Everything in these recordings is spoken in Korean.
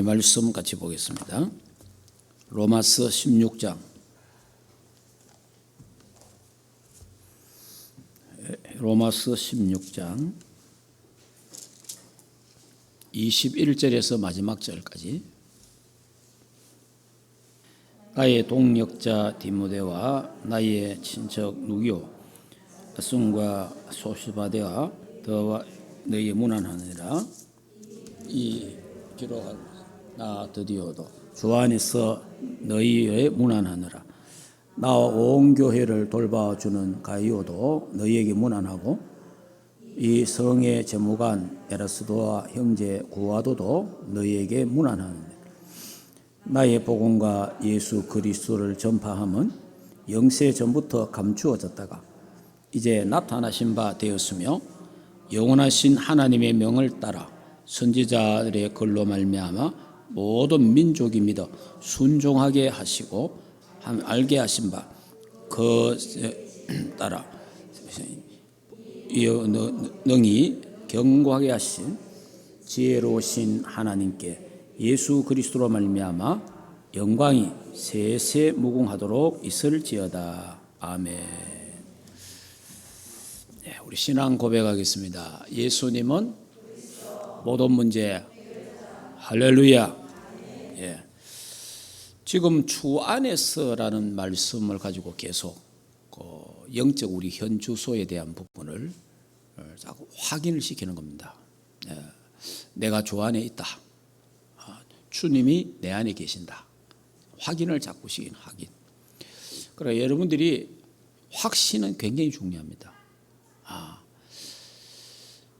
말씀 같이 보겠습니다. 로마서 16장. 로마서 16장 21절에서 마지막 절까지. 나의 동역자 디모데와 나의 친척 누기오 아순과 소시바데와 더와 너희 문안하느니라. 이 기록하고 나 드디어도 주 안에서 너희의 문안하느라. 나와 온 교회를 돌봐주는 가이오도 너희에게 문안하고, 이 성의 재무관 에라스도와 형제 구아도도 너희에게 문안하느니라. 나의 복음과 예수 그리스도를 전파함은 영세 전부터 감추어졌다가 이제 나타나신 바 되었으며, 영원하신 하나님의 명을 따라 선지자들의 글로 말미암아 모든 민족이 믿어 순종하게 하시고 알게 하신 바 그 따라 능히 경고하게 하신 지혜로우신 하나님께 예수 그리스도로 말미암아 영광이 세세 무궁하도록 있을지어다. 아멘. 네, 우리 신앙 고백하겠습니다. 예수님은 모든 문제. 할렐루야. 예. 지금 주 안에서라는 말씀을 가지고 계속 영적 우리 현 주소에 대한 부분을 자꾸 확인을 시키는 겁니다. 예. 내가 주 안에 있다. 주님이 내 안에 계신다. 확인을 자꾸 시키는 확인. 그래, 여러분들이 확신은 굉장히 중요합니다.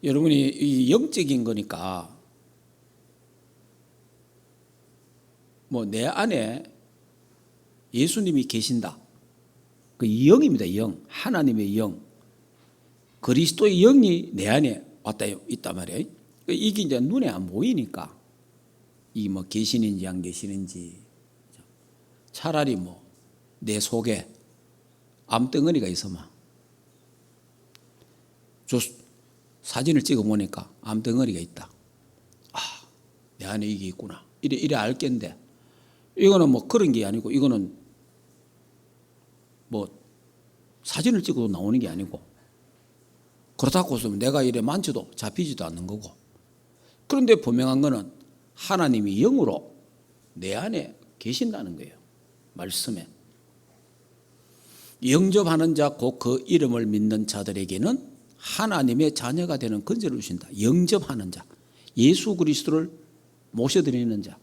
여러분이 이 영적인 거니까 뭐 내 안에 예수님이 계신다. 그 영입니다. 영. 하나님의 영. 그리스도의 영이 내 안에 왔다 있단 말이에요. 이게 이제 눈에 안 보이니까 이 뭐 계시는지 안 계시는지, 차라리 뭐 내 속에 암덩어리가 있어만 사진을 찍어 보니까 암덩어리가 있다. 내 안에 이게 있구나. 이래 알겠는데, 이거는 뭐 그런 게 아니고, 이거는 뭐 사진을 찍어도 나오는 게 아니고, 그렇다고 해서 내가 이래 만져도 잡히지도 않는 거고. 그런데 분명한 거는 하나님이 영으로 내 안에 계신다는 거예요. 말씀에. 영접하는 자 곧 그 이름을 믿는 자들에게는 하나님의 자녀가 되는 권세를 주신다. 영접하는 자, 예수 그리스도를 모셔드리는 자.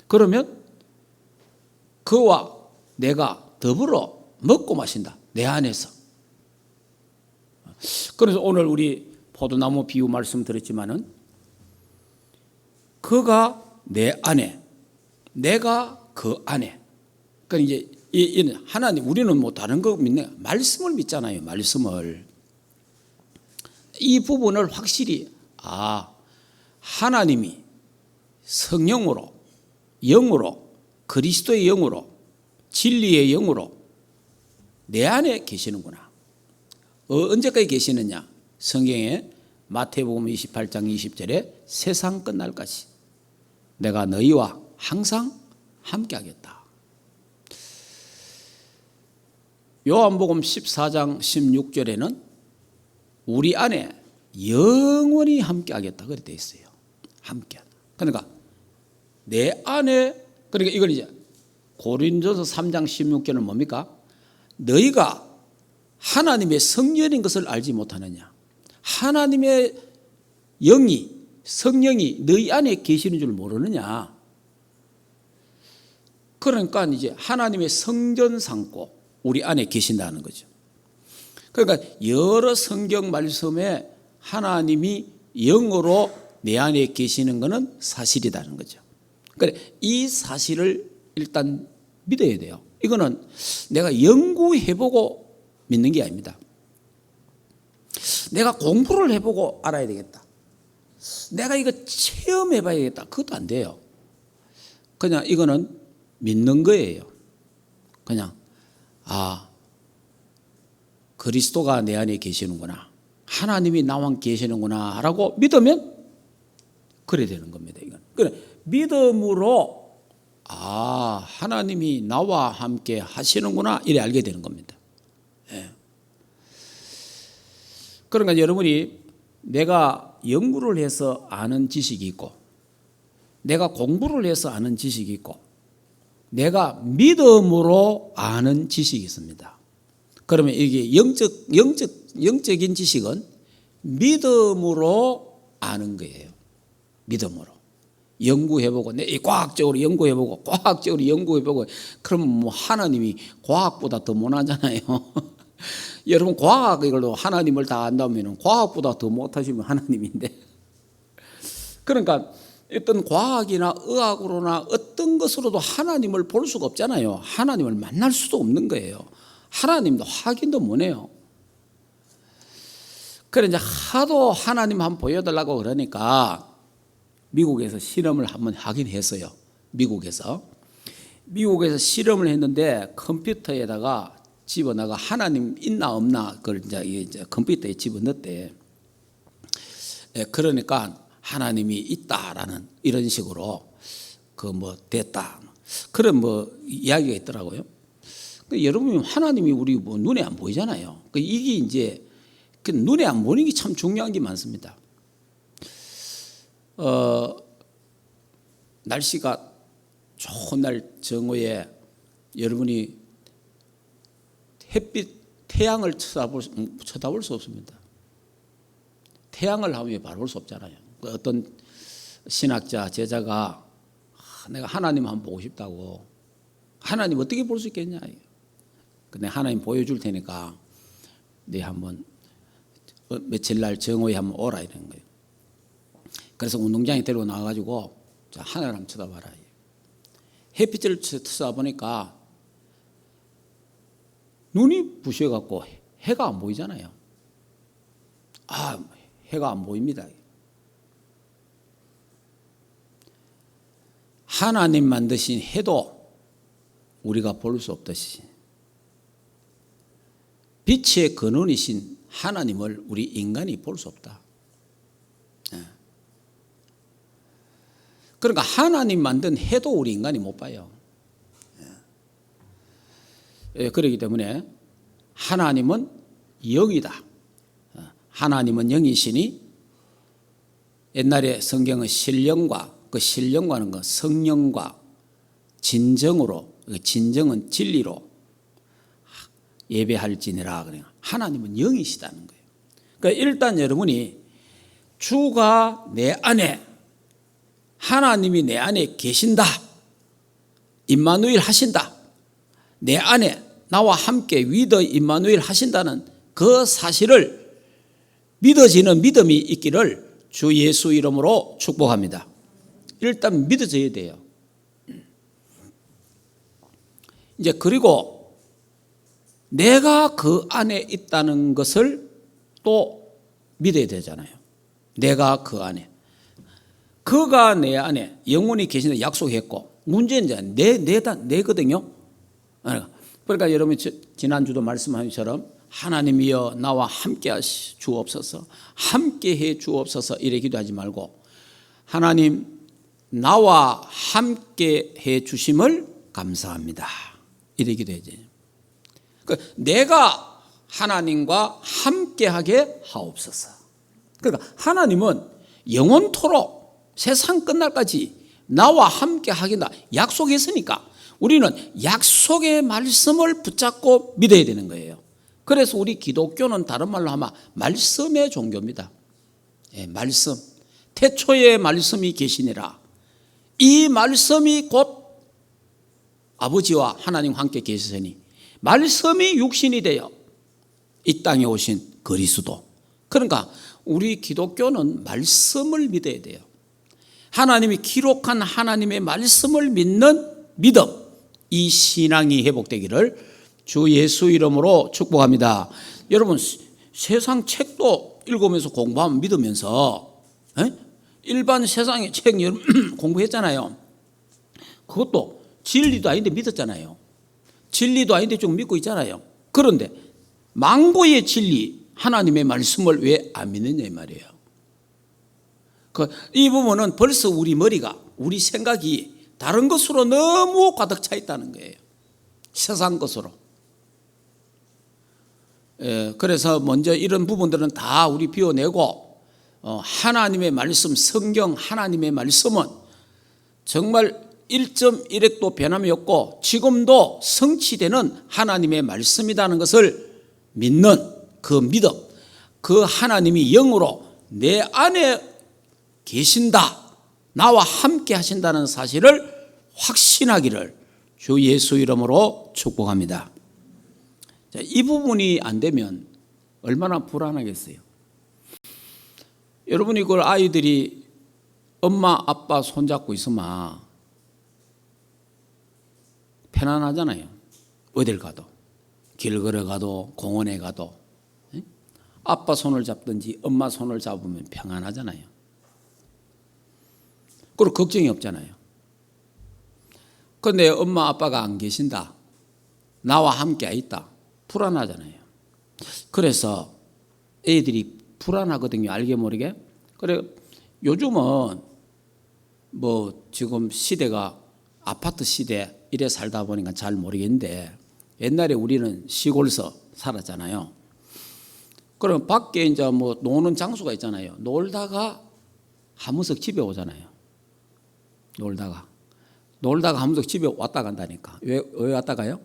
그러면 그와 내가 더불어 먹고 마신다. 내 안에서. 그래서 오늘 우리 포도나무 비유 말씀 드렸지만은, 그가 내 안에, 내가 그 안에. 그러니까 이제 이 하나님, 우리는 뭐 다른 거 믿네. 말씀을 믿잖아요. 말씀을. 이 부분을 확실히 하나님이 성령으로, 영으로, 그리스도의 영으로, 진리의 영으로 내 안에 계시는구나. 언제까지 계시느냐? 성경에 마태복음 28장 20절에 세상 끝날까지 내가 너희와 항상 함께하겠다. 요한복음 14장 16절에는 우리 안에 영원히 함께하겠다 그렇게 되어 있어요. 함께하다. 그러니까 내 안에, 그러니까 이걸 이제 고린도서 3장 16절은 뭡니까? 너희가 하나님의 성전인 것을 알지 못하느냐? 하나님의 영이, 성령이 너희 안에 계시는 줄 모르느냐? 그러니까 이제 하나님의 성전 삼고 우리 안에 계신다는 거죠. 그러니까 여러 성경 말씀에 하나님이 영으로 내 안에 계시는 것은 사실이라는 거죠. 그러니까 이 사실을 일단 믿어야 돼요. 이거는 내가 연구해보고 믿는 게 아닙니다. 내가 공부를 해보고 알아야 되겠다. 내가 이거 체험해봐야겠다. 그것도 안 돼요. 그냥 이거는 믿는 거예요. 그냥 그리스도가 내 안에 계시는구나. 하나님이 나와 계시는구나 라고 믿으면 그래 되는 겁니다. 이건. 그래, 믿음으로 하나님이 나와 함께 하시는구나 이래 알게 되는 겁니다. 예. 그러니까 여러분이 내가 연구를 해서 아는 지식이 있고 내가 공부를 해서 아는 지식이 있고 내가 믿음으로 아는 지식이 있습니다. 그러면 이게 영적인 지식은 믿음으로 아는 거예요. 믿음으로. 연구해보고, 과학적으로 연구해보고, 과학적으로 연구해보고, 그러면 뭐 하나님이 과학보다 더 못하잖아요. 여러분, 과학으로 하나님을 다 안다면 과학보다 더 못하시면 하나님인데. 그러니까 어떤 과학이나 의학으로나 어떤 것으로도 하나님을 볼 수가 없잖아요. 하나님을 만날 수도 없는 거예요. 하나님도 확인도 못해요. 그래 이제 하도 하나님 한번 보여달라고 그러니까 미국에서 실험을 한번 하긴 했어요. 미국에서 실험을 했는데 컴퓨터에다가 집어넣어가 하나님 있나 없나 그걸 이제 컴퓨터에 집어넣었대. 그러니까 하나님이 있다라는 이런 식으로 됐다. 그런 이야기가 있더라고요. 여러분 하나님이 우리 눈에 안 보이잖아요. 이게 이제 눈에 안 보이는 게 참 중요한 게 많습니다. 날씨가 좋은 날 정오에 여러분이 태양을 쳐다볼 수 없습니다. 태양을 하면 바라볼 수 없잖아요. 어떤 신학자, 제자가 내가 하나님 한번 보고 싶다고. 하나님 어떻게 볼 수 있겠냐. 근데 하나님 보여줄 테니까 네 한번 며칠 날 정오에 한번 오라 이런 거예요. 그래서 운동장에 데리고 나와가지고 하늘을 한번 쳐다봐라. 햇빛을 쳐다보니까 눈이 부셔갖고 해가 안 보이잖아요. 해가 안 보입니다. 하나님 만드신 해도 우리가 볼 수 없듯이 빛의 근원이신 하나님을 우리 인간이 볼 수 없다. 그러니까 하나님 만든 해도 우리 인간이 못 봐요. 그렇기 때문에 하나님은 영이다. 하나님은 영이시니 옛날에 성경은 신령과 그 신령과는 그 성령과 진정으로 진정은 진리로 예배할지니라. 그러니까 하나님은 영이시다는 거예요. 그러니까 일단 여러분이 주가 내 안에 하나님이 내 안에 계신다. 임마누엘 하신다. 내 안에 나와 함께 위더 임마누엘 하신다는 그 사실을 믿어지는 믿음이 있기를 주 예수 이름으로 축복합니다. 일단 믿어져야 돼요. 이제 그리고 내가 그 안에 있다는 것을 또 믿어야 되잖아요. 내가 그 안에. 그가 내 안에 영원히 계신다 약속했고 문제는 이제 내거든요. 그러니까 여러분 지난주도 말씀한 것처럼 하나님이여 나와 함께 주옵소서 함께해 주옵소서 이래 기도하지 말고 하나님 나와 함께해 주심을 감사합니다 이래 기도해야죠. 그러니까 내가 하나님과 함께하게 하옵소서. 그러니까 하나님은 영원토록 세상 끝날까지 나와 함께하겠다 약속했으니까 우리는 약속의 말씀을 붙잡고 믿어야 되는 거예요. 그래서 우리 기독교는 다른 말로 하면 말씀의 종교입니다. 말씀. 태초에 말씀이 계시니라. 이 말씀이 곧 아버지와 하나님 함께 계시으니 말씀이 육신이 되어 이 땅에 오신 그리스도. 그러니까 우리 기독교는 말씀을 믿어야 돼요. 하나님이 기록한 하나님의 말씀을 믿는 믿음. 이 신앙이 회복되기를 주 예수 이름으로 축복합니다. 여러분 세상 책도 읽으면서 공부하면 믿으면서 일반 세상의 책 여러분 공부했잖아요. 그것도 진리도 아닌데 믿었잖아요. 진리도 아닌데 좀 믿고 있잖아요. 그런데 망고의 진리 하나님의 말씀을 왜 안 믿느냐 이 말이에요. 이 부분은 벌써 우리 머리가 우리 생각이 다른 것으로 너무 가득 차 있다는 거예요. 세상 것으로. 그래서 먼저 이런 부분들은 다 우리 비워내고 하나님의 말씀, 성경 하나님의 말씀은 정말 1.1핵도 변함이 없고 지금도 성취되는 하나님의 말씀이라는 것을 믿는 그 믿음, 그 하나님이 영으로 내 안에 계신다, 나와 함께 하신다는 사실을 확신하기를 주 예수 이름으로 축복합니다. 자, 이 부분이 안 되면 얼마나 불안하겠어요. 여러분이 그걸 아이들이 엄마 아빠 손잡고 있으면 편안하잖아요. 어딜 가도, 길 걸어가도, 공원에 가도 아빠 손을 잡든지 엄마 손을 잡으면 평안하잖아요. 그리고 걱정이 없잖아요. 그런데 엄마 아빠가 안 계신다, 나와 함께 있다, 불안하잖아요. 그래서 애들이 불안하거든요. 알게 모르게. 그래 요즘은 뭐 지금 시대가 아파트 시대 이래 살다 보니까 잘 모르겠는데 옛날에 우리는 시골서 살았잖아요. 그럼 밖에 이제 뭐 노는 장소가 있잖아요. 놀다가 한 번씩 집에 오잖아요. 놀다가 한 번씩 집에 왔다 간다니까. 왜 왔다 가요?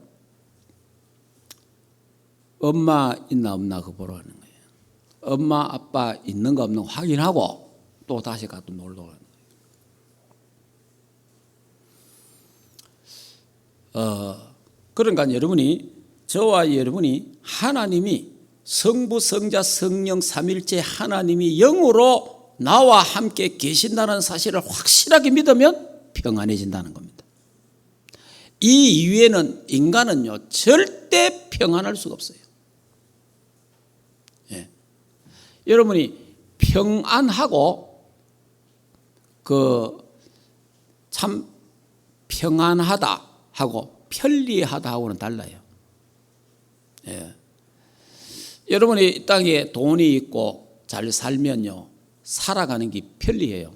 엄마 있나 없나 그거 보러 가는 거예요. 엄마 아빠 있는가 없는가 확인하고 또 다시 가서 놀러 가는 거예요. 그러니까 저와 여러분이 하나님이 성부, 성자, 성령 삼일체 하나님이 영으로 나와 함께 계신다는 사실을 확실하게 믿으면 평안해진다는 겁니다. 이 이외에는 인간은요 절대 평안할 수가 없어요. 예. 여러분이 평안하고 참 평안하다 하고 편리하다 하고는 달라요. 예. 여러분이 이 땅에 돈이 있고 잘 살면요 살아가는 게 편리해요.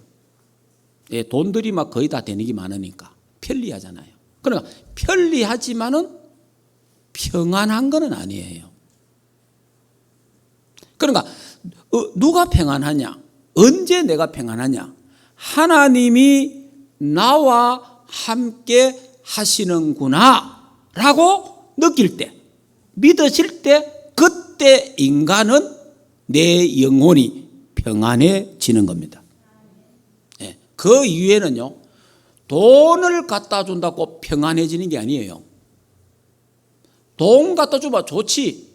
예, 돈들이 막 거의 다 되는 게 많으니까 편리하잖아요. 그러니까 편리하지만은 평안한 건 아니에요. 그러니까 누가 평안하냐? 언제 내가 평안하냐? 하나님이 나와 함께 하시는구나 라고 느낄 때, 믿어질 때, 그때 인간은 내 영혼이 평안해지는 겁니다. 예, 그 이유에는요 돈을 갖다 준다고 평안해지는 게 아니에요. 돈 갖다 주면 좋지,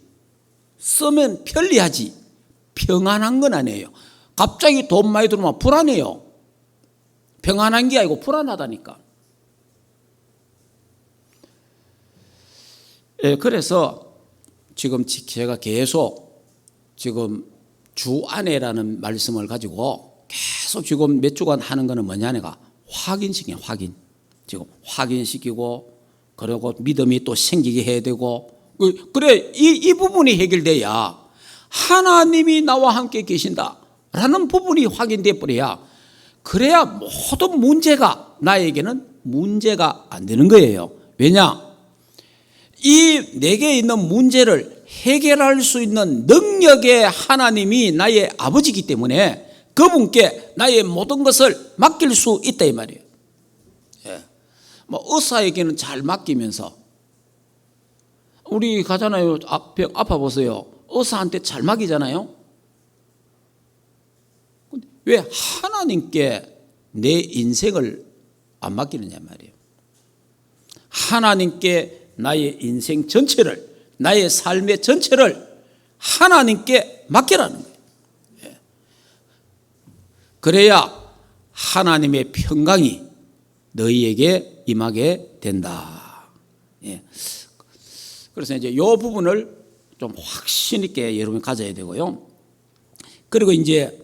쓰면 편리하지, 평안한 건 아니에요. 갑자기 돈 많이 들어오면 불안해요. 평안한 게 아니고 불안하다니까. 예, 그래서 지금 제가 계속 지금 주 안에라는 말씀을 가지고 계속 지금 몇 주간 하는 거는 뭐냐, 내가 확인시켜요. 지금 확인시키고, 그리고 믿음이 또 생기게 해야 되고, 그래 이 부분이 해결돼야 하나님이 나와 함께 계신다라는 부분이 확인돼 버려야, 그래야 모든 문제가 나에게는 문제가 안 되는 거예요. 왜냐? 이 내게 있는 문제를 해결할 수 있는 능력의 하나님이 나의 아버지이기 때문에 그분께 나의 모든 것을 맡길 수 있다 이 말이에요. 예. 뭐 의사에게는 잘 맡기면서, 우리 가잖아요. 병 아파 보세요. 의사한테 잘 맡기잖아요. 왜 하나님께 내 인생을 안 맡기느냐 말이에요. 하나님께 나의 인생 전체를, 나의 삶의 전체를 하나님께 맡기라는 거예요. 예. 그래야 하나님의 평강이 너희에게 임하게 된다. 예. 그래서 이제 이 부분을 좀 확신 있게 여러분이 가져야 되고요. 그리고 이제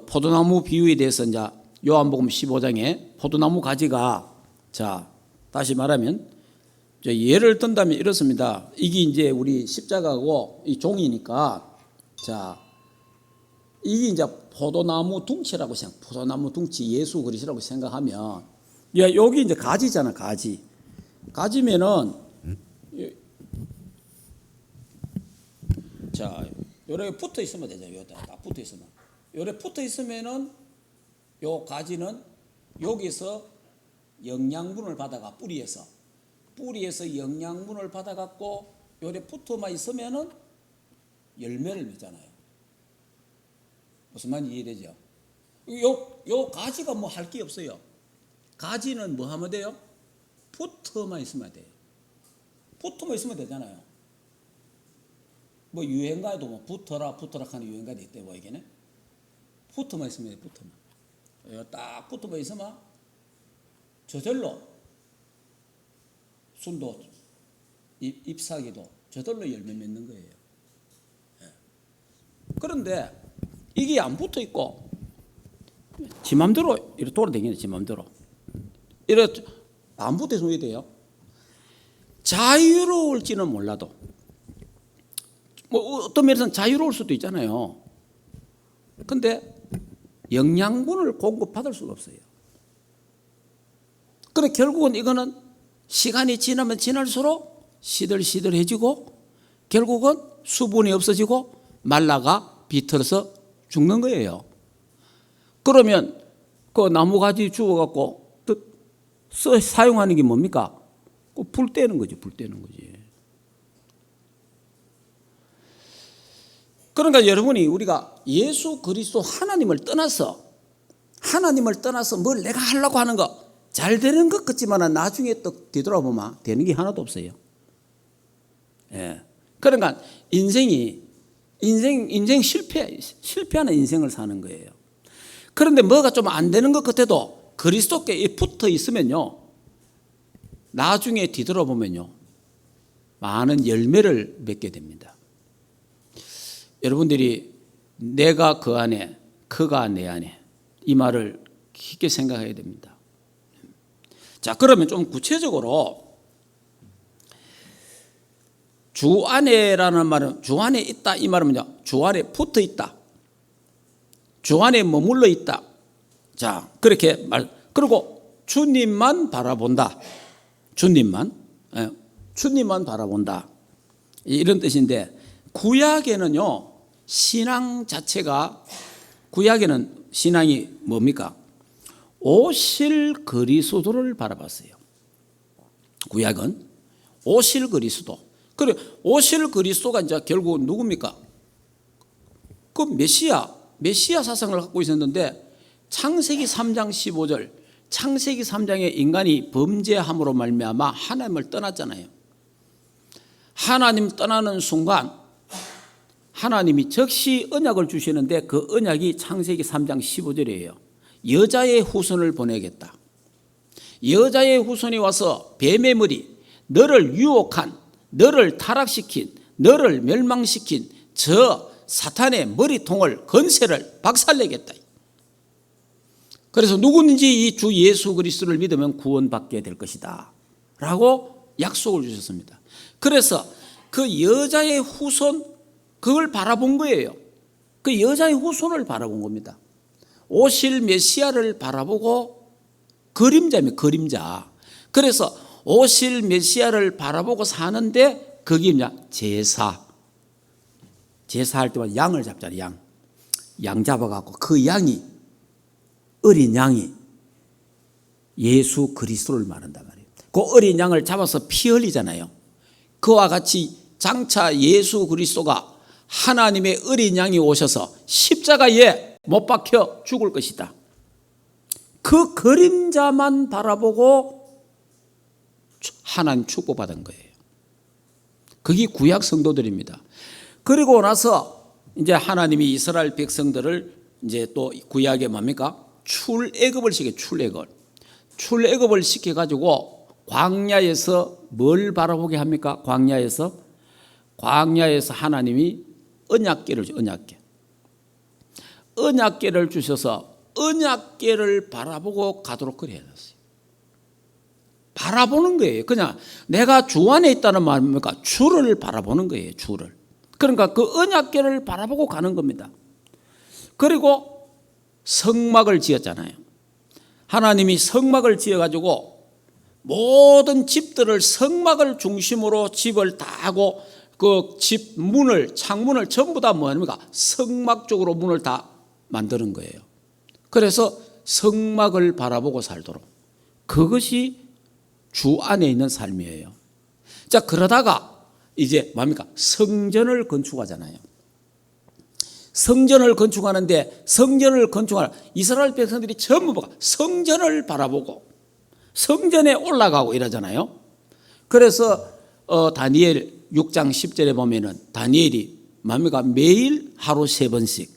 포도나무 비유에 대해서 이제 요한복음 15장에 포도나무 가지가, 자 다시 말하면 예를 든다면 이렇습니다. 이게 이제 우리 십자가고 이 종이니까, 자 이게 이제 포도나무 둥치라고 포도나무 둥치 예수 그리스도라고 생각하면, 여기 이제 가지잖아, 가지. 가지면은, 자, 요래 붙어 있으면 되죠. 요래 딱 붙어 있으면. 요래 붙어 있으면은, 요 가지는 여기서 영양분을 받아가, 뿌리에서 영양분을 받아갖고, 요래 붙어만 있으면은 열매를 맺잖아요. 무슨 말인지 이해되죠? 요 가지가 뭐 할 게 없어요. 가지는 뭐 하면 돼요? 붙어만 있으면 돼요. 붙어만 있으면 되잖아요. 뭐 유행가에도 뭐 붙어라 하는 유행가도 있대, 뭐 이게는. 붙어만 있으면 돼요, 붙어만. 딱 붙어만 있으면 저절로 순도, 잎사귀도 저절로 열매 맺는 거예요. 그런데 이게 안 붙어 있고 지 맘대로 이렇게 돌아다니는, 지 맘대로 이렇게 안 붙어 있으면 왜 돼요? 자유로울지는 몰라도, 뭐 어떤 면에서는 자유로울 수도 있잖아요. 근데 영양분을 공급받을 수가 없어요. 그래 결국은 이거는 시간이 지나면 지날수록 시들시들해지고 결국은 수분이 없어지고 말라가 비틀어서 죽는 거예요. 그러면 그 나무가지 주워갖고 사용하는 게 뭡니까? 불 떼는 거지, 불 떼는 거지. 그러니까 여러분이 우리가 예수 그리스도 하나님을 떠나서 뭘 내가 하려고 하는 거 잘 되는 것 같지만 나중에 또 뒤돌아보면 되는 게 하나도 없어요. 예. 그러니까 인생 실패하는 인생을 사는 거예요. 그런데 뭐가 좀 안 되는 것 같아도 그리스도께 붙어 있으면요, 나중에 뒤돌아보면요, 많은 열매를 맺게 됩니다. 여러분들이 내가 그 안에, 그가 내 안에, 이 말을 깊게 생각해야 됩니다. 자, 그러면 좀 구체적으로 주 안에라는 말은 주 안에 있다, 이 말은 뭐냐? 주 안에 붙어 있다, 주 안에 머물러 있다. 자, 그렇게 그리고 주님만 바라본다. 주님만 바라본다. 이런 뜻인데, 구약에는요, 신앙 자체가, 구약에는 신앙이 뭡니까? 오실 그리스도를 바라봤어요. 구약은 오실 그리스도. 그래, 오실 그리스도가 이제 결국 누굽니까? 그 메시아 사상을 갖고 있었는데, 창세기 3장 15절, 창세기 3장에 인간이 범죄함으로 말미암아 하나님을 떠났잖아요. 하나님 떠나는 순간 하나님이 즉시 언약을 주시는데, 그 언약이 창세기 3장 15절이에요. 여자의 후손을 보내겠다. 여자의 후손이 와서 뱀의 머리, 너를 유혹한, 너를 타락시킨, 너를 멸망시킨 저 사탄의 머리통을, 건세를 박살내겠다. 그래서 누구든지 이 주 예수 그리스도를 믿으면 구원받게 될 것이다 라고 약속을 주셨습니다. 그래서 그 여자의 후손, 그걸 바라본 거예요. 그 여자의 후손을 바라본 겁니다. 오실 메시아를 바라보고, 그림자입니다, 그림자. 그래서 오실 메시아를 바라보고 사는데, 그게 뭐냐? 제사할 때마다 양을 잡잖아요. 양 잡아갖고 그 양이, 어린 양이 예수 그리스도를 말한단 말이에요. 그 어린 양을 잡아서 피 흘리잖아요. 그와 같이 장차 예수 그리스도가 하나님의 어린 양이 오셔서 십자가에 못 박혀 죽을 것이다. 그 그림자만 바라보고 하나님 축복받은 거예요. 그게 구약 성도들입니다. 그리고 나서 이제 하나님이 이스라엘 백성들을 이제 또 구약에 뭡니까? 출애굽을 시켜, 출애굽을 시켜가지고 광야에서 뭘 바라보게 합니까? 광야에서 하나님이 언약궤를 줘, 언약궤를 주셔서 언약궤를 바라보고 가도록 그래 놨어요. 바라보는 거예요. 그냥 내가 주 안에 있다는 말입니까? 주를 바라보는 거예요, 주를. 그러니까 그 언약궤를 바라보고 가는 겁니다. 그리고 성막을 지었잖아요. 하나님이 성막을 지어가지고 모든 집들을 성막을 중심으로 집을 다 하고 그 집 문을 창문을 전부 다 뭐합니까? 성막 쪽으로 문을 다 만드는 거예요. 그래서 성막을 바라보고 살도록, 그것이 주 안에 있는 삶이에요. 자, 그러다가 이제 뭡니까? 성전을 건축하잖아요. 성전을 건축하는데 성전을 건축하는 이스라엘 백성들이 전부 성전을 바라보고 성전에 올라가고 이러잖아요. 그래서 다니엘 6장 10절에 보면은 다니엘이 뭡니까? 매일 하루 3번씩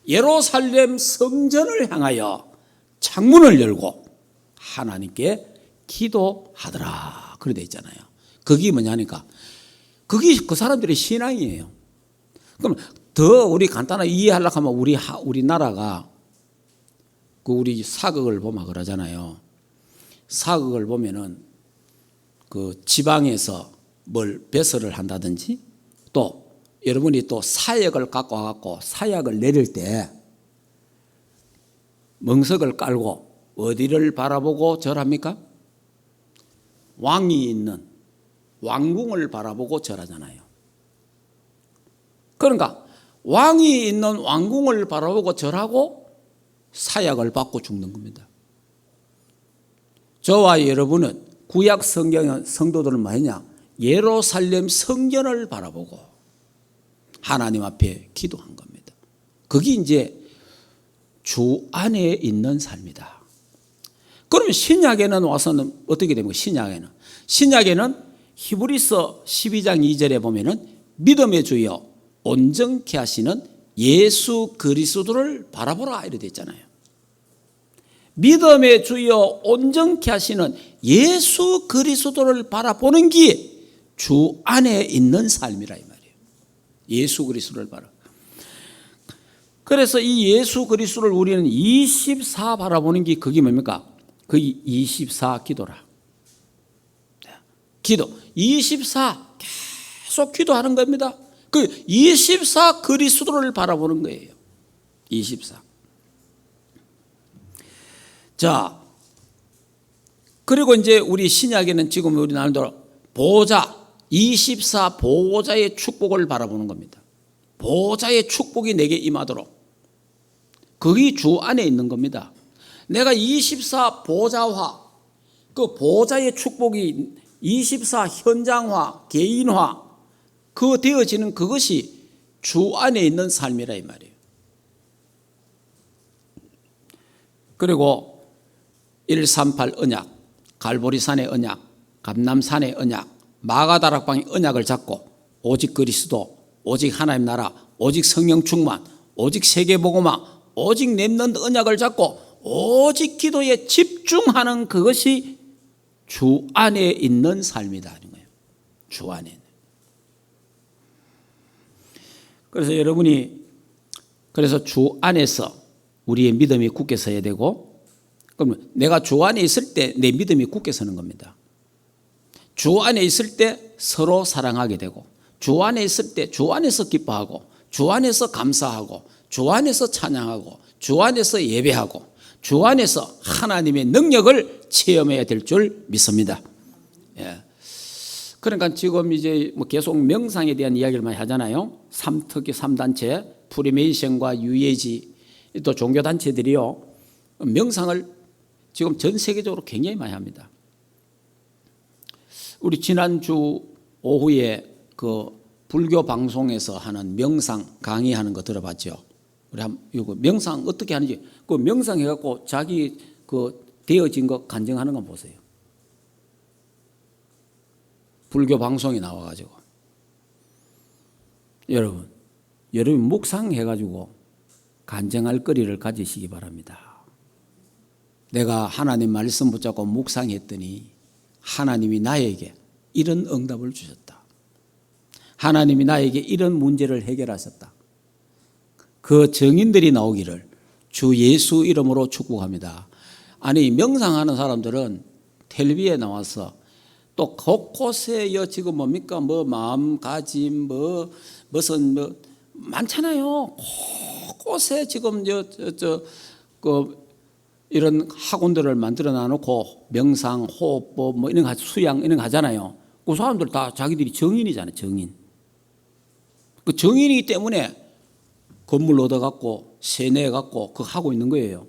예루살렘 성전을 향하여 창문을 열고 하나님께 기도하더라. 그래 돼 있잖아요. 그게 뭐냐니까 그게 그 사람들의 신앙이에요. 그럼 더 우리 간단하게 이해하려고 하면 우리나라가 그 우리 사극을 보면 그러잖아요. 사극을 보면은 그 지방에서 뭘 배설을 한다든지 또 여러분이 또 사역을 갖고 와갖고 사약을 내릴 때 멍석을 깔고 어디를 바라보고 절합니까? 왕이 있는 왕궁을 바라보고 절하잖아요. 그러니까 왕이 있는 왕궁을 바라보고 절하고 사약을 받고 죽는 겁니다. 저와 여러분은 구약 성경 성도들은 뭐냐? 예루살렘 성전을 바라보고 하나님 앞에 기도한 겁니다. 그게 이제 주 안에 있는 삶이다. 그러면 신약에는 와서는 어떻게 됩니까? 신약에는 히브리서 12장 2절에 보면은 믿음의 주여 온전케 하시는 예수 그리스도를 바라보라 이렇게 되어 있잖아요. 믿음의 주여 온전케 하시는 예수 그리스도를 바라보는 게 주 안에 있는 삶이라 이 말이에요. 예수 그리스도를 바라. 그래서 이 예수 그리스도를 우리는 24 바라보는 게 그게 뭡니까? 그 24 기도라. 기도 24 계속 기도하는 겁니다. 그 24 그리스도를 바라보는 거예요. 24. 자, 그리고 이제 우리 신약에는 지금 우리 나름대로 보호자 24 보호자의 축복을 바라보는 겁니다. 보호자의 축복이 내게 임하도록. 그게 주 안에 있는 겁니다. 내가 24 보호자화, 그 보호자의 축복이 24 현장화, 개인화, 그 되어지는 그것이 주 안에 있는 삶이라 이 말이에요. 그리고 138 언약, 갈보리산의 언약, 감람산의 언약, 마가다락방의 언약을 잡고 오직 그리스도, 오직 하나님 나라, 오직 성령 충만, 오직 세계복음화, 오직 렘넌트 언약을 잡고 오직 기도에 집중하는 그것이 주 안에 있는 삶이다 하는 거예요. 주 안에 있는. 그래서 여러분이 그래서 주 안에서 우리의 믿음이 굳게 서야 되고, 그러면 내가 주 안에 있을 때 내 믿음이 굳게 서는 겁니다. 주 안에 있을 때 서로 사랑하게 되고, 주 안에 있을 때 주 안에서 기뻐하고, 주 안에서 감사하고, 주 안에서 찬양하고, 주 안에서 예배하고, 주 안에서 하나님의 능력을 체험해야 될 줄 믿습니다. 예. 그러니까 지금 이제 뭐 계속 명상에 대한 이야기를 많이 하잖아요. 특히 3단체, 프리메이션과 UAG, 또 종교단체들이요, 명상을 지금 전 세계적으로 굉장히 많이 합니다. 우리 지난주 오후에 그 불교 방송에서 하는 명상 강의하는 거 들어봤죠? 우리 이거 명상 어떻게 하는지, 그 명상해갖고 자기 그 되어진 거 간증하는 거 보세요. 불교 방송에 나와가지고. 여러분 묵상해가지고 간증할 거리를 가지시기 바랍니다. 내가 하나님 말씀 붙잡고 묵상했더니 하나님이 나에게 이런 응답을 주셨다. 하나님이 나에게 이런 문제를 해결하셨다. 그 증인들이 나오기를 주 예수 이름으로 축복합니다. 아니, 명상하는 사람들은 텔레비에 나와서 또 곳곳에 지금 뭡니까? 뭐 마음가짐, 무슨 많잖아요. 곳곳에 지금 이런 학원들을 만들어 놔놓고 명상, 호흡법 뭐 이런 거 수양 이런 거 하잖아요. 그 사람들 다 자기들이 정인이잖아요. 정인. 그 정인이기 때문에 건물 얻어갖고 세뇌해갖고 그거 하고 있는 거예요.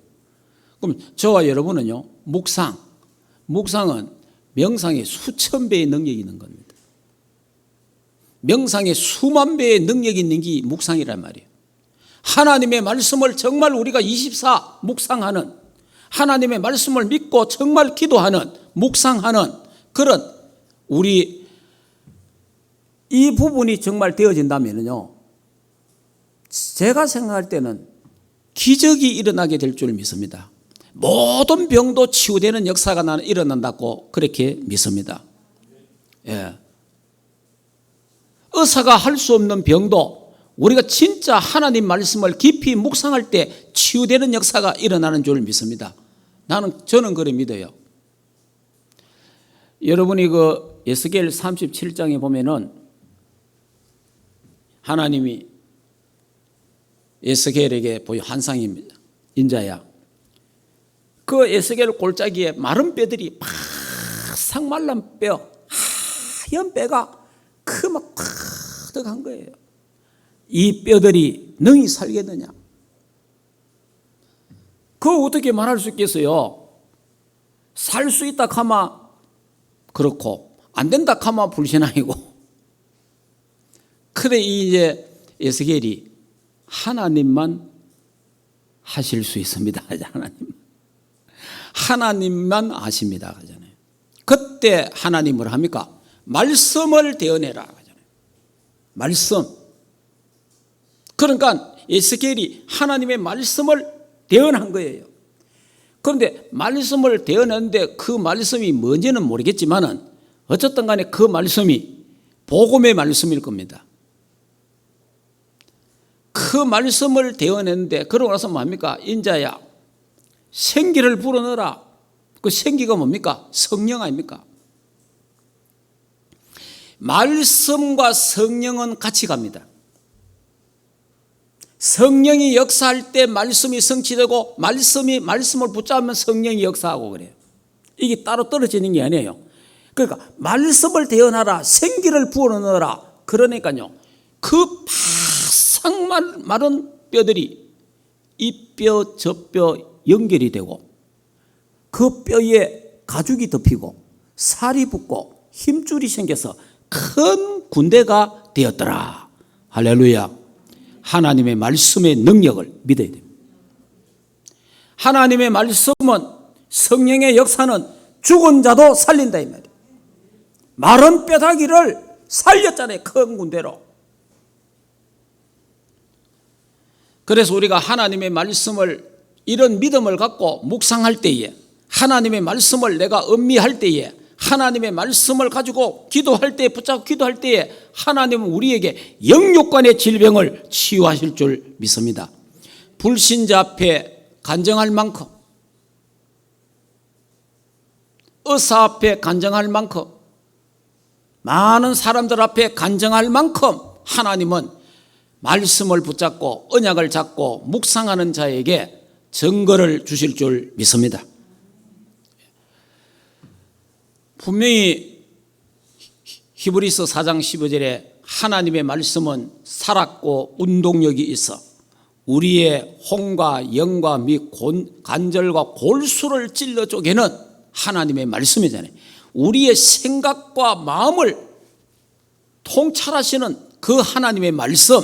그럼 저와 여러분은요, 묵상은 명상의 수천 배의 능력이 있는 겁니다. 명상의 수만 배의 능력이 있는 게 묵상이란 말이에요. 하나님의 말씀을 정말 우리가 24 묵상하는, 하나님의 말씀을 믿고 정말 기도하는, 묵상하는 그런 우리 이 부분이 정말 되어진다면요, 제가 생각할 때는 기적이 일어나게 될 줄 믿습니다. 모든 병도 치유되는 역사가 나는 일어난다고 그렇게 믿습니다. 예. 의사가 할 수 없는 병도 우리가 진짜 하나님 말씀을 깊이 묵상할 때 치유되는 역사가 일어나는 줄 믿습니다. 저는 그래 믿어요. 여러분이 그 에스겔 37장에 보면은 하나님이 에스겔에게 보여 환상입니다. 인자야. 그 에스겔 골짜기에 마른 뼈들이 바싹 말란 뼈, 하얀 뼈가 막 가득한 거예요. 이 뼈들이 능히 살겠느냐? 그거 어떻게 말할 수 있겠어요? 살 수 있다 하면 그렇고 안 된다 하면 불신앙이고. 그래 이제 에스겔이 하나님만 하실 수 있습니다. 하나님만 아십니다. 그러잖아요. 그때 하나님을 합니까? 말씀을 대언해라. 그러잖아요. 말씀. 그러니까 에스겔이 하나님의 말씀을 대언한 거예요. 그런데 말씀을 대언했는데 그 말씀이 뭔지는 모르겠지만은 어쨌든 간에 그 말씀이 복음의 말씀일 겁니다. 그 말씀을 대언했는데 그러고 나서 뭡니까? 인자야, 생기를 불어넣어라. 그 생기가 뭡니까? 성령 아닙니까? 말씀과 성령은 같이 갑니다. 성령이 역사할 때 말씀이 성취되고 말씀을 붙잡으면 성령이 역사하고 그래요. 이게 따로 떨어지는 게 아니에요. 그러니까 말씀을 대언하라, 생기를 불어넣어라. 그러니까요, 그 바싹 마른 뼈들이 이 뼈 저 뼈 연결이 되고 그 뼈에 가죽이 덮이고 살이 붙고 힘줄이 생겨서 큰 군대가 되었더라. 할렐루야. 하나님의 말씀의 능력을 믿어야 됩니다. 하나님의 말씀은, 성령의 역사는 죽은 자도 살린다 이 말이에요. 마른 뼈다귀를 살렸잖아요. 큰 군대로. 그래서 우리가 하나님의 말씀을 이런 믿음을 갖고 묵상할 때에, 하나님의 말씀을 내가 음미할 때에, 하나님의 말씀을 가지고 기도할 때, 붙잡고 기도할 때에 하나님은 우리에게 영육간의 질병을 치유하실 줄 믿습니다. 불신자 앞에 간증할 만큼, 의사 앞에 간증할 만큼, 많은 사람들 앞에 간증할 만큼 하나님은 말씀을 붙잡고 언약을 잡고 묵상하는 자에게 증거를 주실 줄 믿습니다. 분명히 히브리서 4장 15절에 하나님의 말씀은 살았고 운동력이 있어 우리의 혼과 영과 및 관절과 골수를 찔러 쪼개는 하나님의 말씀이잖아요. 우리의 생각과 마음을 통찰하시는 그 하나님의 말씀,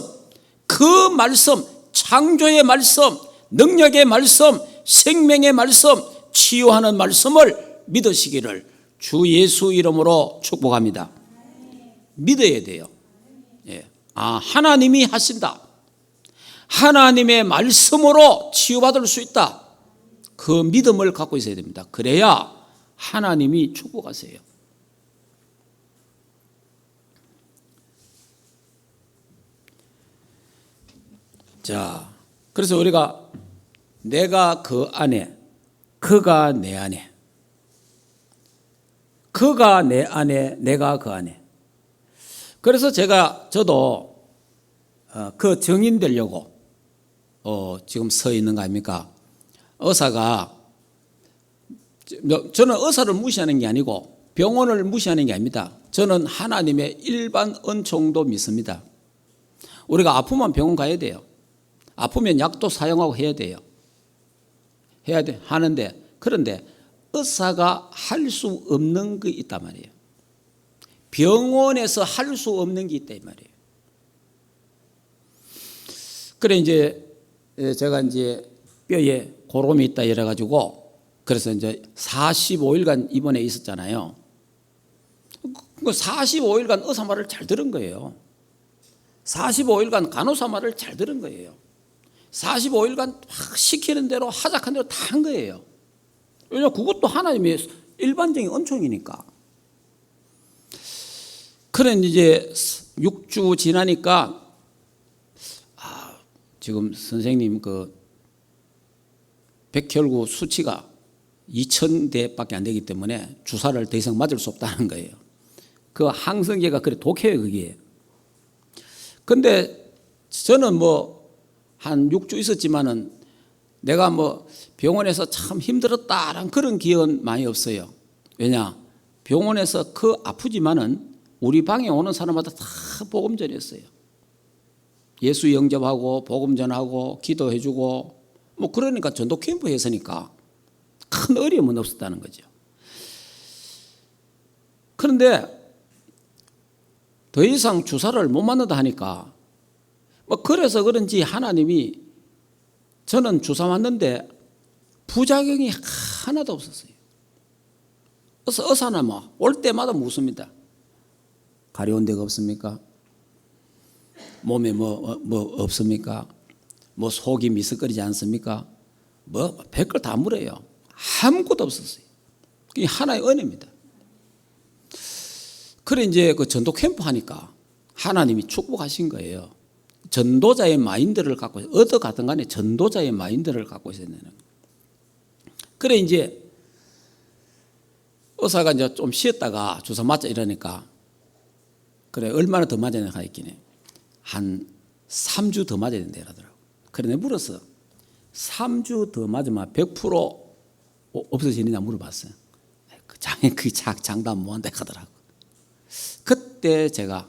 그 말씀, 창조의 말씀, 능력의 말씀, 생명의 말씀, 치유하는 말씀을 믿으시기를 주 예수 이름으로 축복합니다. 믿어야 돼요. 예. 하나님이 하신다. 하나님의 말씀으로 치유받을 수 있다. 그 믿음을 갖고 있어야 됩니다. 그래야 하나님이 축복하세요. 자, 그래서 우리가 내가 그 안에, 그가 내 안에, 그가 내 안에, 내가 그 안에. 그래서 저도 그 정인 되려고 지금 서 있는 거 아닙니까? 의사가, 저는 의사를 무시하는 게 아니고 병원을 무시하는 게 아닙니다. 저는 하나님의 일반 은총도 믿습니다. 우리가 아프면 병원 가야 돼요. 아프면 약도 사용하고 해야 돼요. 해야 돼, 하는데, 그런데 의사가 할 수 없는 게 있단 말이에요. 병원에서 할 수 없는 게 있다 이 말이에요. 그래 이제 제가 이제 뼈에 고름이 있다 이래 가지고 그래서 이제 45일간 입원해 있었잖아요. 그 45일간 의사 말을 잘 들은 거예요. 45일간 간호사 말을 잘 들은 거예요. 45일간 막 시키는 대로 하작한 대로 다 한 거예요. 왜냐하면 그것도 하나님의 일반적인 은총이니까. 그래 이제 6주 지나니까 지금 선생님 그 백혈구 수치가 2000대밖에 안 되기 때문에 주사를 더 이상 맞을 수 없다는 거예요. 그 항생제가 그래 독해요 그게. 근데 저는 뭐 한 6주 있었지만은 내가 뭐 병원에서 참 힘들었다라는 그런 기억은 많이 없어요. 왜냐? 병원에서 그 아프지만은 우리 방에 오는 사람마다 다 복음 전했어요. 예수 영접하고 복음 전하고 기도해주고 뭐 그러니까 전도 캠프 했으니까 큰 어려움은 없었다는 거죠. 그런데 더 이상 주사를 못 맞는다 하니까 뭐 그래서 그런지 하나님이 저는 주사 맞는데 부작용이 하나도 없었어요. 의사는 뭐 올 때마다 묻습니다. 가려운 데가 없습니까? 몸에 뭐 없습니까? 뭐 속이 미스거리지 않습니까? 뭐 별걸 다 물어요. 아무것도 없었어요. 그게 하나의 은혜입니다. 그래 이제 그 전도 캠프 하니까 하나님이 축복하신 거예요. 전도자의 마인드를 갖고 어디 가든 간에 전도자의 마인드를 갖고 있어야 되는 거예요. 그래 이제 의사가 이제 좀 쉬었다가 주사 맞자 이러니까 그래 얼마나 더 맞아야 되나 했긴 해. 한 3주 더 맞아야 된다 이러더라고. 그래 내가 물었어. 3주 더 맞으면 100% 없어지느냐 물어봤어요. 그 장담 못한다 하더라고. 그때 제가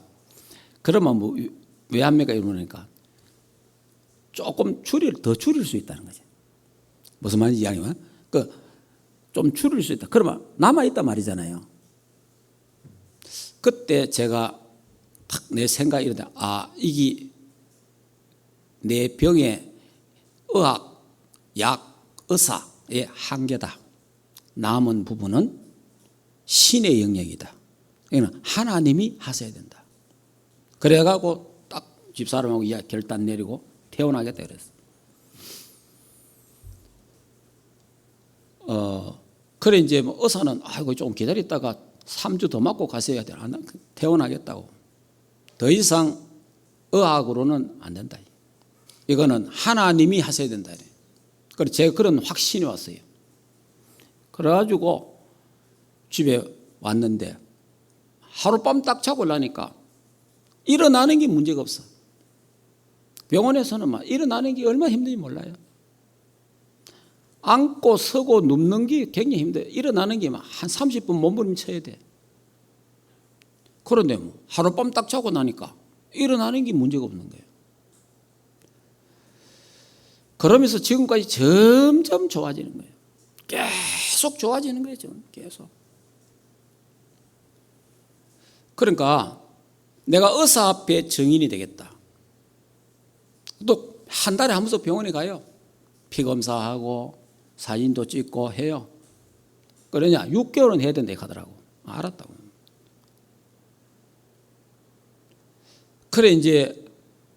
그러면 뭐 왜 합니까 이러니까 조금 더 줄일 수 있다는 거지. 무슨 말인지 이야기하면 좀 줄일 수 있다. 그러면 남아있단 말이잖아요. 그때 제가 탁 내 생각이 이러다 이게 내 병의 의학, 약, 의사의 한계다. 남은 부분은 신의 영역이다. 이거는 하나님이 하셔야 된다. 그래가지고 딱 집사람하고 결단 내리고 퇴원하겠다 그랬어. 그래 이제 뭐 의사는 아이고 좀 기다렸다가 3주 더 맞고 가셔야 돼. 퇴원하겠다고. 더 이상 의학으로는 안 된다. 이거는 하나님이 하셔야 된다. 그래 제가 그런 확신이 왔어요. 그래가지고 집에 왔는데 하룻밤 딱 자고 나니까 일어나는 게 문제가 없어. 병원에서는 막 일어나는 게 얼마나 힘든지 몰라요. 앉고 서고 눕는 게 굉장히 힘들어요. 일어나는 게 막 한 30분 몸부림쳐야 돼. 그런데 뭐 하룻밤 딱 자고 나니까 일어나는 게 문제가 없는 거예요. 그러면서 지금까지 점점 좋아지는 거예요. 계속 좋아지는 거예요. 지금 계속. 그러니까 내가 의사 앞에 증인이 되겠다. 또 한 달에 한 번씩 병원에 가요. 피 검사하고 사진도 찍고 해요. 그러냐 6개월은 해야 된다 하더라고. 알았다고. 그래 이제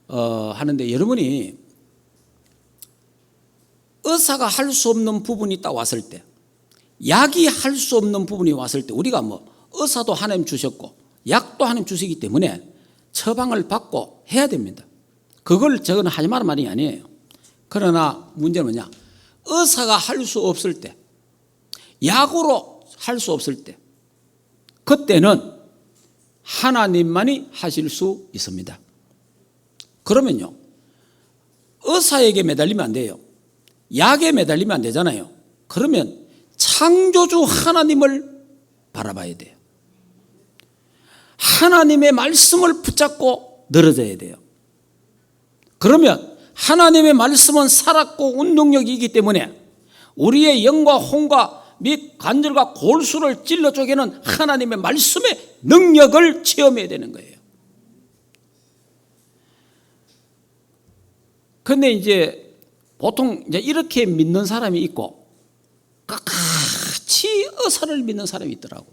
하는데 여러분이 의사가 할 수 없는 부분이 딱 왔을 때, 약이 할 수 없는 부분이 왔을 때 우리가 뭐 의사도 하나님 주셨고 약도 하나님 주시기 때문에 처방을 받고 해야 됩니다. 그걸 저는 하지 말란 말이 아니에요. 그러나 문제는 뭐냐? 의사가 할 수 없을 때, 약으로 할 수 없을 때, 그때는 하나님만이 하실 수 있습니다. 그러면요, 의사에게 매달리면 안 돼요. 약에 매달리면 안 되잖아요. 그러면 창조주 하나님을 바라봐야 돼요. 하나님의 말씀을 붙잡고 늘어져야 돼요. 그러면 하나님의 말씀은 살았고 운동력이기 때문에 우리의 영과 혼과 및 관절과 골수를 찔러 쪼개는 하나님의 말씀의 능력을 체험해야 되는 거예요. 그런데 이제 보통 이제 이렇게 믿는 사람이 있고 끝까지 의사를 믿는 사람이 있더라고.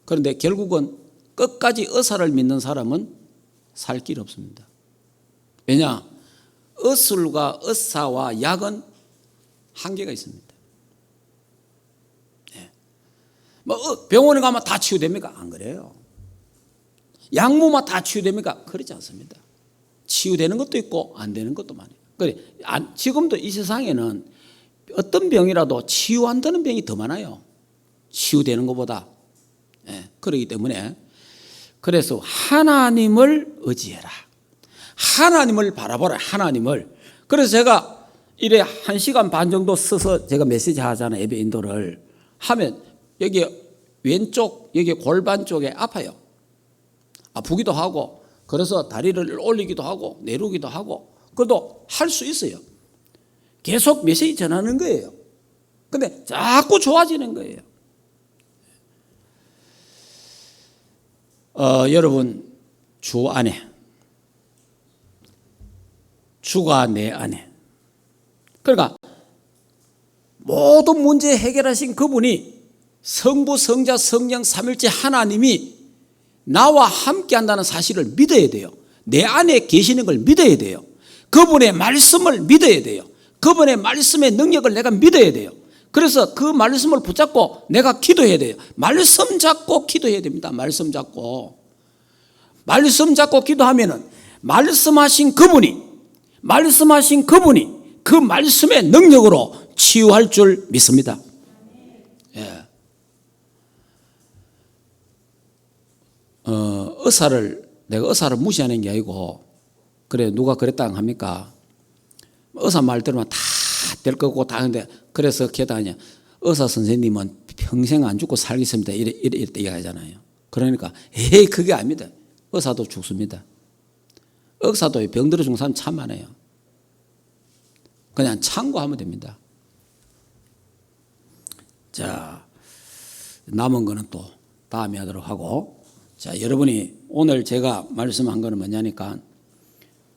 그런데 결국은 끝까지 의사를 믿는 사람은 살 길 없습니다. 왜냐? 의술과 의사와 약은 한계가 있습니다. 뭐 병원에 가면 다 치유됩니까? 안 그래요. 약물만 다 치유됩니까? 그렇지 않습니다. 치유되는 것도 있고 안 되는 것도 많아요. 그래, 지금도 이 세상에는 어떤 병이라도 치유 안 되는 병이 더 많아요. 치유되는 것보다. 그렇기 때문에 그래서 하나님을 의지해라. 하나님을 바라보라. 하나님을. 그래서 제가 이래 1시간 반 정도 써서 제가 메시지 하잖아요. 예배 인도를 하면 여기 왼쪽 여기 골반 쪽에 아파요. 아프기도 하고 그래서 다리를 올리기도 하고 내리기도 하고 그래도 할 수 있어요. 계속 메시지 전하는 거예요. 근데 자꾸 좋아지는 거예요. 여러분 주 안에 주가 내 안에 그러니까 모든 문제 해결하신 그분이 성부, 성자, 성령, 삼일째 하나님이 나와 함께 한다는 사실을 믿어야 돼요. 내 안에 계시는 걸 믿어야 돼요. 그분의 말씀을 믿어야 돼요. 그분의 말씀의 능력을 내가 믿어야 돼요. 그래서 그 말씀을 붙잡고 내가 기도해야 돼요. 말씀 잡고 기도해야 됩니다. 말씀 잡고 기도하면은 말씀하신 그분이 그 말씀의 능력으로 치유할 줄 믿습니다. 예. 내가 의사를 무시하는 게 아니고 그래 누가 그랬다 합니까? 의사 말 들으면 다 될 거고 다 하는데 그래서 걔다냐 의사 선생님은 평생 안 죽고 살겠습니다. 이래 얘기하잖아요. 그러니까 에이 그게 아닙니다. 의사도 죽습니다. 의사도 병들어 죽는 사람 참 많아요. 그냥 참고하면 됩니다. 자, 남은 거는 또 다음에 하도록 하고 자, 여러분이 오늘 제가 말씀한 거는 뭐냐니까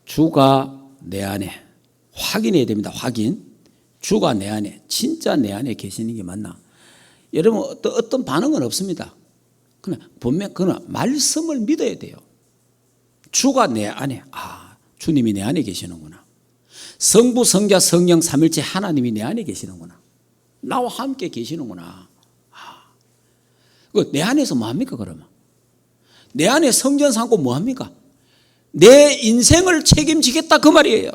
주가 내 안에 확인해야 됩니다. 확인. 주가 내 안에 진짜 내 안에 계시는 게 맞나? 여러분 어떤 반응은 없습니다. 그러나 분명 그러나 말씀을 믿어야 돼요. 주가 내 안에 주님이 내 안에 계시는구나. 성부, 성자, 성령, 삼일째 하나님이 내 안에 계시는구나. 나와 함께 계시는구나. 내 안에서 뭐합니까 그러면? 내 안에 성전 삼고 뭐합니까? 내 인생을 책임지겠다 그 말이에요.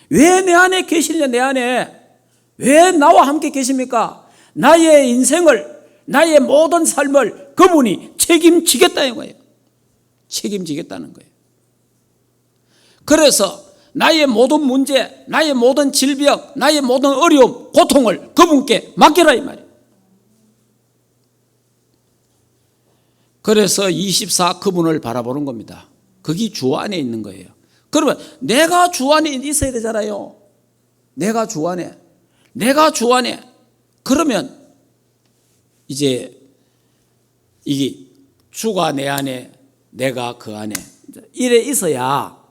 왜 내 안에 계시느냐 내 안에. 왜 나와 함께 계십니까? 나의 인생을 나의 모든 삶을 그분이 책임지겠다는 거예요. 책임지겠다는 거예요. 그래서 나의 모든 문제, 나의 모든 질병, 나의 모든 어려움, 고통을 그분께 맡겨라 이 말이에요. 그래서 24 그분을 바라보는 겁니다. 그게 주 안에 있는 거예요. 그러면 내가 주 안에 있어야 되잖아요. 내가 주 안에. 그러면 이제 이게 주가 내 안에 내가 그 안에 이래 있어야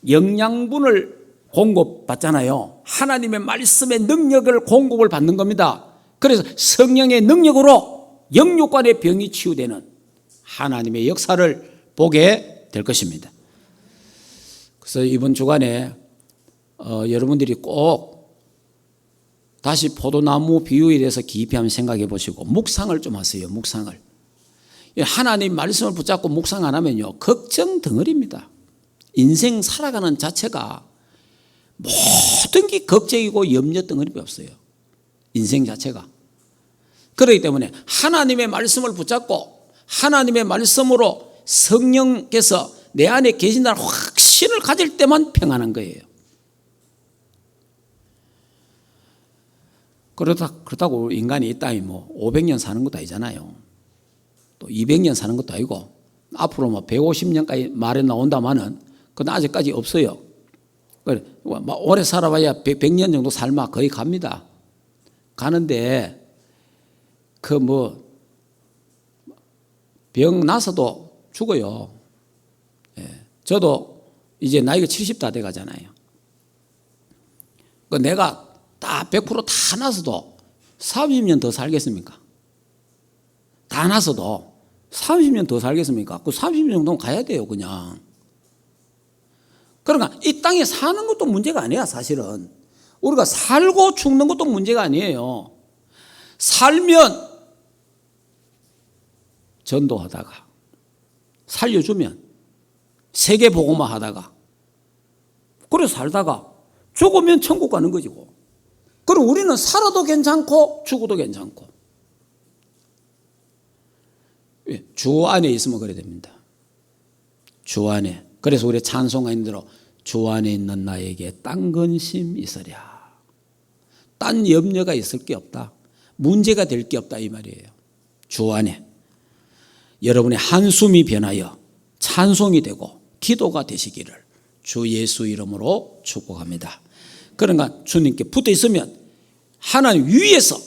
영양분을 공급받잖아요. 하나님의 말씀의 능력을 공급을 받는 겁니다. 그래서 성령의 능력으로 영육간의 병이 치유되는 하나님의 역사를 보게 될 것입니다. 그래서 이번 주간에 여러분들이 꼭 다시 포도나무 비유에 대해서 깊이 한번 생각해 보시고 묵상을 좀 하세요. 묵상을. 하나님 말씀을 붙잡고 묵상 안 하면요 걱정 덩어리입니다. 인생 살아가는 자체가 모든 게 걱정이고 염려 덩어리가 없어요. 인생 자체가. 그렇기 때문에 하나님의 말씀을 붙잡고 하나님의 말씀으로 성령께서 내 안에 계신다는 확신을 가질 때만 평안한 거예요. 그렇다고 인간이 이 땅에 뭐 500년 사는 것도 아니잖아요. 또 200년 사는 것도 아니고 앞으로 뭐 150년까지 말에 나온다마는 그건 아직까지 없어요. 오래 살아봐야 100년 정도 삶아 거의 갑니다. 가는데 병 나서도 죽어요. 예. 저도 이제 나이가 70 다 돼 가잖아요. 내가 다 100% 다 나서도 30년 더 살겠습니까? 다 나서도 30년 더 살겠습니까? 그 30년 정도는 가야 돼요, 그냥. 그러니까 이 땅에 사는 것도 문제가 아니야, 사실은. 우리가 살고 죽는 것도 문제가 아니에요. 살면 전도하다가, 살려주면 세계 복음화 하다가, 그래서 살다가 죽으면 천국 가는 거지고. 그럼 우리는 살아도 괜찮고 죽어도 괜찮고. 주 안에 있으면 그래 됩니다. 주 안에. 그래서 우리 찬송가 있는 대로 주 안에 있는 나에게 딴 근심 있으랴. 딴 염려가 있을 게 없다. 문제가 될 게 없다 이 말이에요. 주 안에. 여러분의 한숨이 변하여 찬송이 되고 기도가 되시기를 주 예수 이름으로 축복합니다. 그러니까 주님께 붙어 있으면 하나님 위에서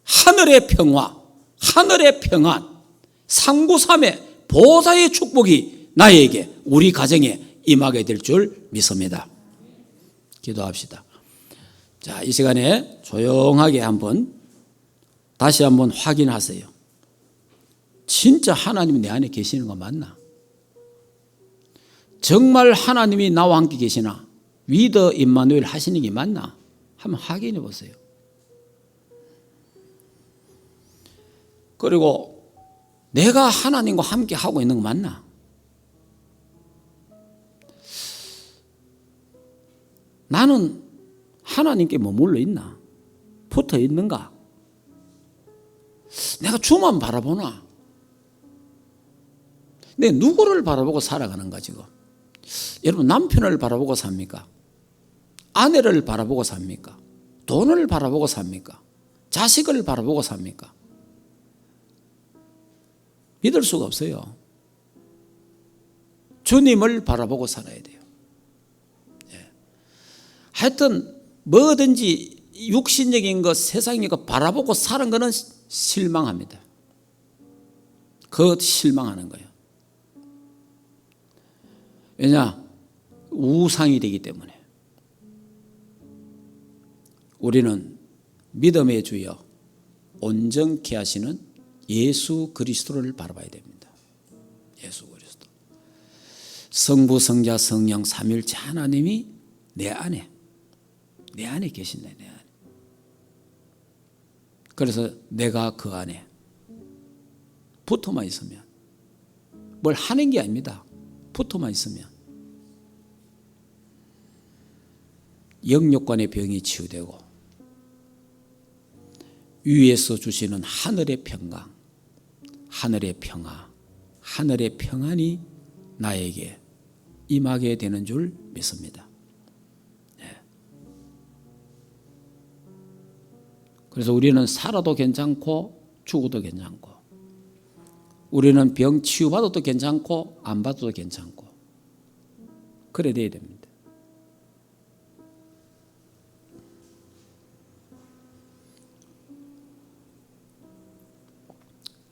하늘의 평화, 하늘의 평안, 상구삼의 보좌의 축복이 나에게 우리 가정에 임하게 될 줄 믿습니다. 기도합시다. 자, 이 시간에 조용하게 다시 한번 확인하세요. 진짜 하나님이 내 안에 계시는 거 맞나? 정말 하나님이 나와 함께 계시나? 위더 임마누엘 하시는 게 맞나? 한번 확인해 보세요. 그리고 내가 하나님과 함께 하고 있는 거 맞나? 나는 하나님께 머물러 있나? 붙어 있는가? 내가 주만 바라보나? 내 누구를 바라보고 살아가는가 지금? 여러분 남편을 바라보고 삽니까? 아내를 바라보고 삽니까? 돈을 바라보고 삽니까? 자식을 바라보고 삽니까? 믿을 수가 없어요. 주님을 바라보고 살아야 돼요. 예. 하여튼 뭐든지 육신적인 것, 세상적인 것 바라보고 사는 것은 실망합니다. 실망하는 거예요. 왜냐? 우상이 되기 때문에. 우리는 믿음의 주여 온전케 하시는 예수 그리스도를 바라봐야 됩니다. 예수 그리스도. 성부, 성자, 성령 삼위일체 하나님이 내 안에 계신다. 내 안에. 그래서 내가 그 안에 붙어만 있으면 뭘 하는 게 아닙니다. 붙어만 있으면 영육간의 병이 치유되고 위에서 주시는 하늘의 평강, 하늘의 평화, 하늘의 평안이 나에게 임하게 되는 줄 믿습니다. 네. 그래서 우리는 살아도 괜찮고 죽어도 괜찮고, 우리는 병 치유받아도 괜찮고 안 받아도 괜찮고, 그래 돼야 됩니다.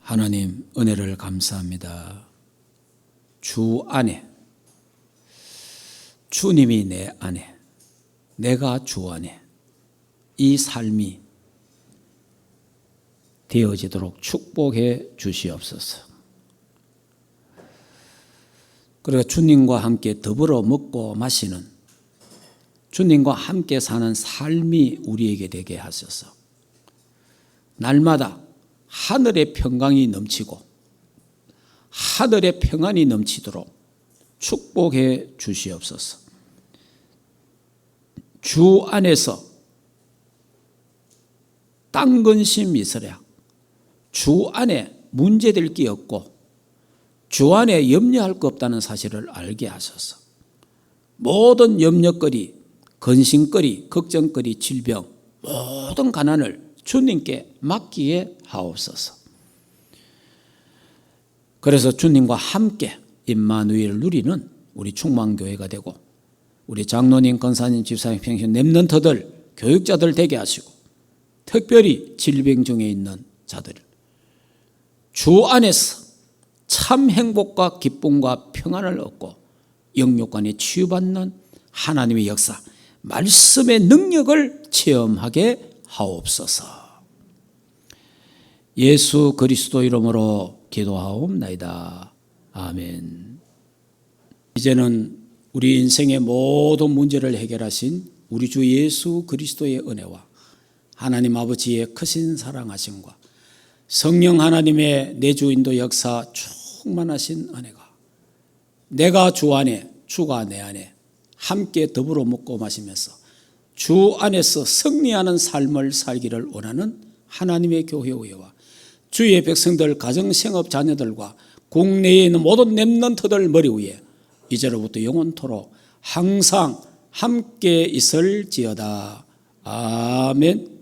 하나님 은혜를 감사합니다. 주 안에, 주님이 내 안에, 내가 주 안에 이 삶이 되어지도록 축복해 주시옵소서. 그리고 주님과 함께 더불어 먹고 마시는, 주님과 함께 사는 삶이 우리에게 되게 하소서. 날마다 하늘의 평강이 넘치고 하늘의 평안이 넘치도록 축복해 주시옵소서. 주 안에서 딴 근심 있으랴. 주 안에 문제될 게 없고 주 안에 염려할 거 없다는 사실을 알게 하소서. 모든 염려거리, 근심거리, 걱정거리, 질병, 모든 가난을 주님께 맡기게 하옵소서. 그래서 주님과 함께 임마누엘을 누리는 우리 충만교회가 되고 우리 장로님, 권사님, 집사님, 평신 렘넌트들, 교육자들 되게 하시고 특별히 질병 중에 있는 자들 주 안에서 참 행복과 기쁨과 평안을 얻고 영육간에 치유받는 하나님의 역사, 말씀의 능력을 체험하게 하옵소서. 예수 그리스도 이름으로 기도하옵나이다. 아멘. 이제는 우리 인생의 모든 문제를 해결하신 우리 주 예수 그리스도의 은혜와 하나님 아버지의 크신 사랑하심과 성령 하나님의 내주인도 역사 충만하신 은혜가 내가 주 안에 주가 내 안에 함께 더불어 먹고 마시면서 주 안에서 승리하는 삶을 살기를 원하는 하나님의 교회와 주의 백성들 가정 생업 자녀들과 국내에 있는 모든 렘넌트들 머리 위에 이제로부터 영원토록 항상 함께 있을지어다. 아멘.